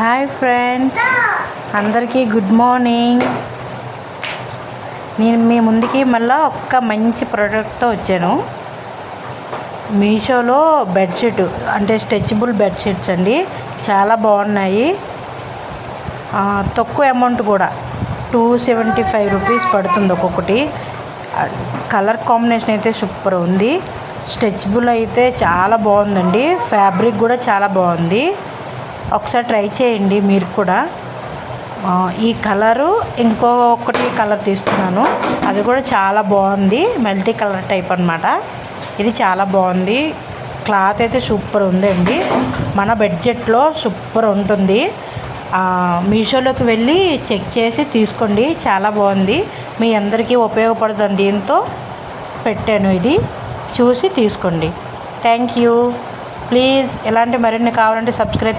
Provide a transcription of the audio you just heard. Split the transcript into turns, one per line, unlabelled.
Hi friends, అందరికీ good morning. నేను మీ ముందుకి మళ్ళీ ఒక్క మంచి ప్రోడక్ట్తో వచ్చాను. మీషోలో బెడ్షీట్ అంటే స్ట్రెచబుల్ బెడ్షీట్స్ అండి, చాలా బాగున్నాయి. తక్కువ అమౌంట్ కూడా, 275 రూపీస్ పడుతుంది ఒక్కొక్కటి. కలర్ కాంబినేషన్ అయితే సూపర్ ఉంది. స్ట్రెచబుల్ అయితే చాలా బాగుందండి, ఫ్యాబ్రిక్ కూడా చాలా బాగుంది. ఒకసారి ట్రై చేయండి మీరు కూడా. ఈ కలరు ఇంకొకటి కలర్ తీసుకున్నాను, అది కూడా చాలా బాగుంది. మల్టీ కలర్ టైప్ అన్నమాట. ఇది చాలా బాగుంది. క్లాత్ అయితే సూపర్ ఉందండి. మన బడ్జెట్లో సూపర్ ఉంటుంది. మీషోలోకి వెళ్ళి చెక్ చేసి తీసుకోండి, చాలా బాగుంది. మీ అందరికీ ఉపయోగపడుతుంది. దీంతో పెట్టాను, ఇది చూసి తీసుకోండి. Thank you. ప్లీజ్ ఇలాంటి మరిన్ని కావాలంటే సబ్స్క్రైబ్ చేయండి.